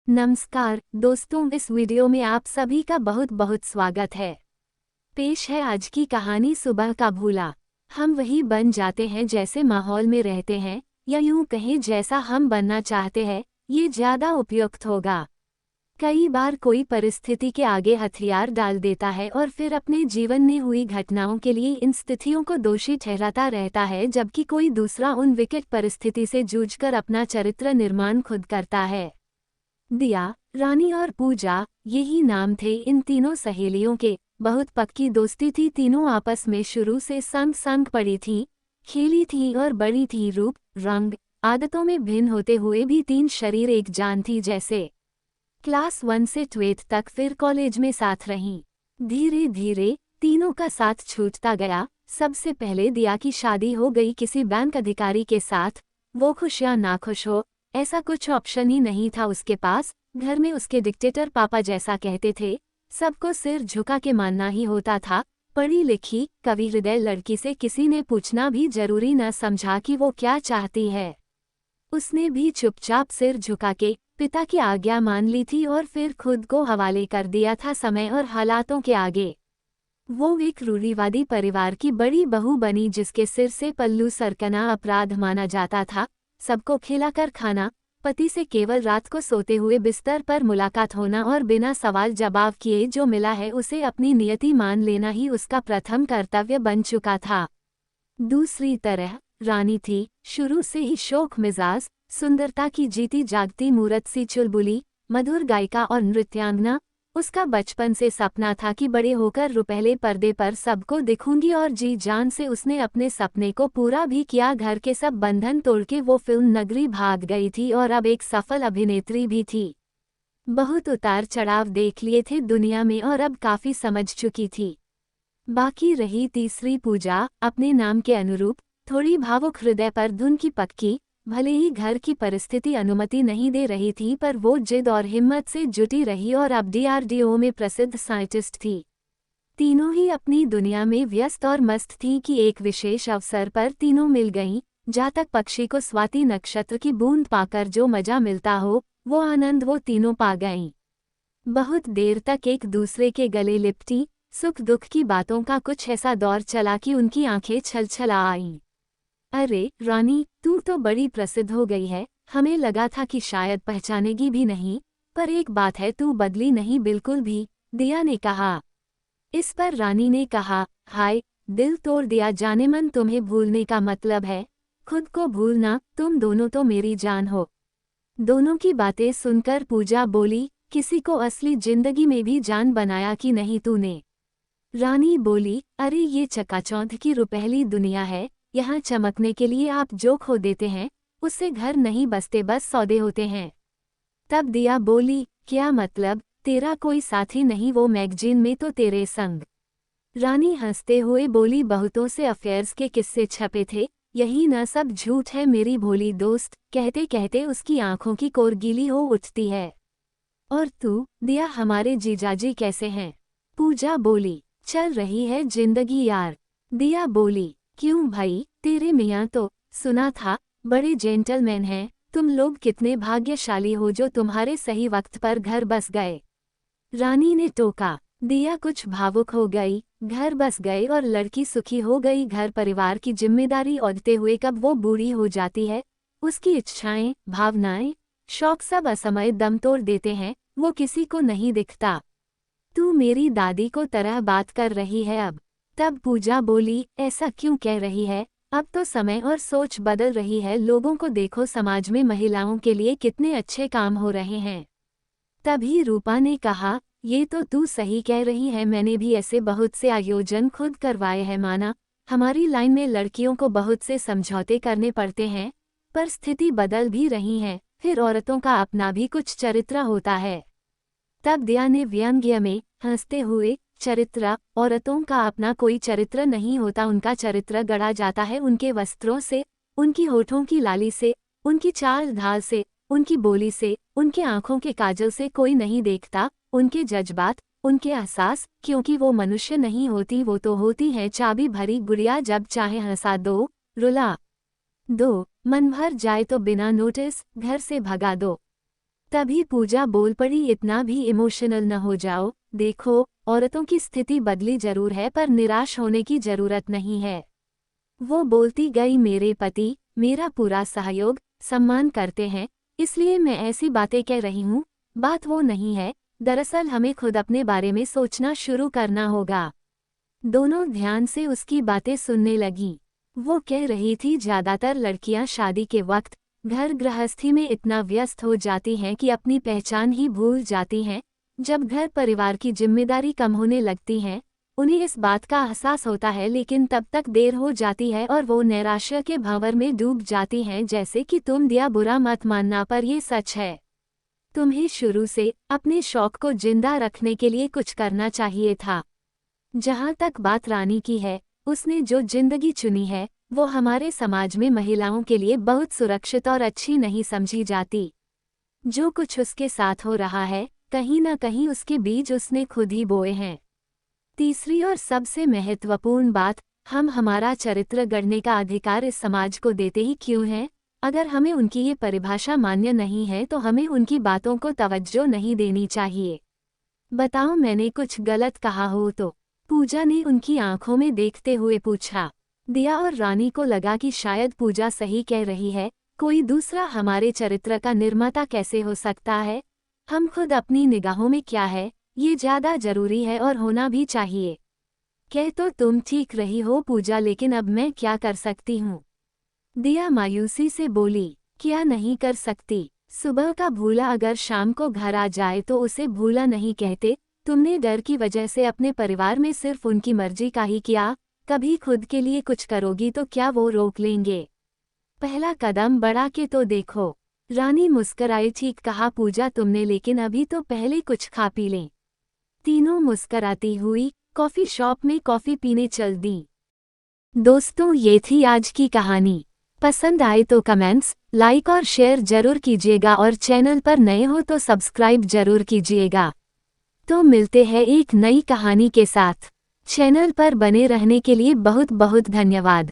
नमस्कार दोस्तों, इस वीडियो में आप सभी का बहुत बहुत स्वागत है। पेश है आज की कहानी सुबह का भूला। हम वही बन जाते हैं जैसे माहौल में रहते हैं, या यूं कहें जैसा हम बनना चाहते हैं, ये ज्यादा उपयुक्त होगा। कई बार कोई परिस्थिति के आगे हथियार डाल देता है और फिर अपने जीवन में हुई घटनाओं के लिए इन स्थितियों को दोषी ठहराता रहता है, जबकि कोई दूसरा उन विकट परिस्थिति से जूझकर अपना चरित्र निर्माण खुद करता है। दिया, रानी और पूजा, यही नाम थे इन तीनों सहेलियों के। बहुत पक्की दोस्ती थी, तीनों आपस में शुरू से संग संग पड़ी थीं, खेली थी और बड़ी थी। रूप, रंग, आदतों में भिन्न होते हुए भी तीन शरीर एक जान थी जैसे। क्लास 1 से 12 तक, फिर कॉलेज में साथ रहीं। धीरे धीरे तीनों का साथ छूटता गया। सबसे पहले दिया की शादी हो गई किसी बैंक अधिकारी के साथ। वो खुश या नाखुश हो, ऐसा कुछ ऑप्शन ही नहीं था उसके पास। घर में उसके डिक्टेटर पापा जैसा कहते थे, सबको सिर झुका के मानना ही होता था। पढ़ी लिखी कवि हृदय लड़की से किसी ने पूछना भी जरूरी न समझा कि वो क्या चाहती है। उसने भी चुपचाप सिर झुका के पिता की आज्ञा मान ली थी और फिर खुद को हवाले कर दिया था समय और हालातों के आगे। वो एक रूढ़िवादी परिवार की बड़ी बहू बनी जिसके सिर से पल्लू सरकना अपराध माना जाता था। सबको खिलाकर खाना, पति से केवल रात को सोते हुए बिस्तर पर मुलाकात होना और बिना सवाल जवाब किए जो मिला है उसे अपनी नियति मान लेना ही उसका प्रथम कर्तव्य बन चुका था। दूसरी तरह रानी थी, शुरू से ही शौक मिजाज, सुंदरता की जीती जागती मूरत सी चुलबुली, मधुर गायिका और नृत्यांगना। उसका बचपन से सपना था कि बड़े होकर रुपहले पर्दे पर सबको दिखूंगी, और जी जान से उसने अपने सपने को पूरा भी किया। घर के सब बंधन तोड़ के वो फिल्म नगरी भाग गई थी और अब एक सफल अभिनेत्री भी थी। बहुत उतार चढ़ाव देख लिए थे दुनिया में और अब काफी समझ चुकी थी। बाकी रही तीसरी पूजा, अपने नाम के अनुरूप थोड़ी भावुक, हृदय पर धुन की पक्की। भले ही घर की परिस्थिति अनुमति नहीं दे रही थी, पर वो जिद और हिम्मत से जुटी रही और अब DRDO में प्रसिद्ध साइंटिस्ट थी। तीनों ही अपनी दुनिया में व्यस्त और मस्त थीं कि एक विशेष अवसर पर तीनों मिल गईं। जातक पक्षी को स्वाति नक्षत्र की बूंद पाकर जो मजा मिलता हो, वो आनंद वो तीनों पा गईं। बहुत देर तक एक दूसरे के गले लिपटी, सुख दुख की बातों का कुछ ऐसा दौर चला कि उनकी आंखें छलछला आईं। अरे रानी, तू तो बड़ी प्रसिद्ध हो गई है, हमें लगा था कि शायद पहचानेगी भी नहीं, पर एक बात है, तू बदली नहीं बिल्कुल भी, दिया ने कहा। इस पर रानी ने कहा, हाय, दिल तोड़ दिया जानेमन, तुम्हें भूलने का मतलब है खुद को भूलना। तुम दोनों तो मेरी जान हो। दोनों की बातें सुनकर पूजा बोली, किसी को असली जिंदगी में भी जान बनाया कि नहीं तूने? रानी बोली, अरे ये चकाचौंध की रुपहली दुनिया है, यहाँ चमकने के लिए आप जो खो देते हैं उससे घर नहीं बसते, बस सौदे होते हैं। तब दिया बोली, क्या मतलब? तेरा कोई साथी नहीं वो मैगजीन में तो तेरे संग? रानी हंसते हुए बोली, बहुतों से अफेयर्स के किस्से छपे थे, यही न सब झूठ है मेरी भोली दोस्त। कहते कहते उसकी आंखों की कोर गीली हो उठती है। और तू दिया, हमारे जीजाजी कैसे हैं? पूजा बोली, चल रही है जिंदगी यार। दिया बोली, क्यों भाई, तेरे मियाँ तो सुना था बड़े जेंटलमैन हैं। तुम लोग कितने भाग्यशाली हो जो तुम्हारे सही वक्त पर घर बस गए। रानी ने टोका। दिया कुछ भावुक हो गई, घर बस गए और लड़की सुखी हो गई। घर परिवार की जिम्मेदारी ओढ़ते हुए कब वो बूढ़ी हो जाती है, उसकी इच्छाएं, भावनाएं, शौक सब असमय दम तोड़ देते हैं, वो किसी को नहीं दिखता। तू मेरी दादी को तरह बात कर रही है अब। तब पूजा बोली, ऐसा क्यों कह रही है? अब तो समय और सोच बदल रही है, लोगों को देखो समाज में महिलाओं के लिए कितने अच्छे काम हो रहे हैं। तभी रूपा ने कहा, ये तो तू सही कह रही है, मैंने भी ऐसे बहुत से आयोजन खुद करवाए हैं। माना हमारी लाइन में लड़कियों को बहुत से समझौते करने पड़ते हैं, पर स्थिति बदल भी रही है, फिर औरतों का अपना भी कुछ चरित्र होता है। तब दिया ने व्यंग्य में हंसते हुए, चरित्र? औरतों का अपना कोई चरित्र नहीं होता, उनका चरित्र गढ़ा जाता है उनके वस्त्रों से, उनकी होठों की लाली से, उनकी चाल ढाल से, उनकी बोली से, उनके आंखों के काजल से। कोई नहीं देखता उनके जज्बात, उनके एहसास, क्योंकि वो मनुष्य नहीं होती, वो तो होती है चाबी भरी गुड़िया, जब चाहे हंसा दो, रुला दो, मन भर जाए तो बिना नोटिस घर से भगा दो। तभी पूजा बोल पड़ी, इतना भी इमोशनल न हो जाओ, देखो औरतों की स्थिति बदली जरूर है पर निराश होने की जरूरत नहीं है। वो बोलती गई, मेरे पति मेरा पूरा सहयोग सम्मान करते हैं, इसलिए मैं ऐसी बातें कह रही हूँ। बात वो नहीं है, दरअसल हमें खुद अपने बारे में सोचना शुरू करना होगा। दोनों ध्यान से उसकी बातें सुनने लगी। वो कह रही थी, ज्यादातर लड़कियां शादी के वक्त घर गृहस्थी में इतना व्यस्त हो जाती हैं कि अपनी पहचान ही भूल जाती हैं। जब घर परिवार की जिम्मेदारी कम होने लगती हैं, उन्हें इस बात का एहसास होता है, लेकिन तब तक देर हो जाती है और वो नैराश्य के भंवर में डूब जाती हैं। जैसे कि तुम दिया, बुरा मत मानना पर ये सच है। तुम्हें शुरू से अपने शौक को जिंदा रखने के लिए कुछ करना चाहिए था। जहाँ तक बात रानी की है, उसने जो जिंदगी चुनी है वो हमारे समाज में महिलाओं के लिए बहुत सुरक्षित और अच्छी नहीं समझी जाती। जो कुछ उसके साथ हो रहा है, कहीं न कहीं उसके बीज उसने खुद ही बोए हैं। तीसरी और सबसे महत्वपूर्ण बात, हम हमारा चरित्र गढ़ने का अधिकार इस समाज को देते ही क्यों हैं? अगर हमें उनकी ये परिभाषा मान्य नहीं है तो हमें उनकी बातों को तवज्जो नहीं देनी चाहिए। बताओ, मैंने कुछ गलत कहा हो तो? पूजा ने उनकी आंखों में देखते हुए पूछा। दिया और रानी को लगा कि शायद पूजा सही कह रही है, कोई दूसरा हमारे चरित्र का निर्माता कैसे हो सकता है? हम खुद अपनी निगाहों में क्या है, ये ज्यादा जरूरी है और होना भी चाहिए। कह तो तुम ठीक रही हो पूजा, लेकिन अब मैं क्या कर सकती हूँ? दिया मायूसी से बोली, क्या नहीं कर सकती? सुबह का भूला अगर शाम को घर आ जाए तो उसे भूला नहीं कहते। तुमने डर की वजह से अपने परिवार में सिर्फ उनकी मर्जी का ही किया, कभी खुद के लिए कुछ करोगी तो क्या वो रोक लेंगे? पहला कदम बढ़ा के तो देखो। रानी मुस्कराई, ठीक कहा पूजा तुमने, लेकिन अभी तो पहले कुछ खा पी लें। तीनों मुस्कराती हुई कॉफी शॉप में कॉफी पीने चल दी। दोस्तों, ये थी आज की कहानी। पसंद आए तो कमेंट्स, लाइक और शेयर जरूर कीजिएगा और चैनल पर नए हो तो सब्सक्राइब जरूर कीजिएगा। तो मिलते हैं एक नई कहानी के साथ। चैनल पर बने रहने के लिए बहुत बहुत धन्यवाद।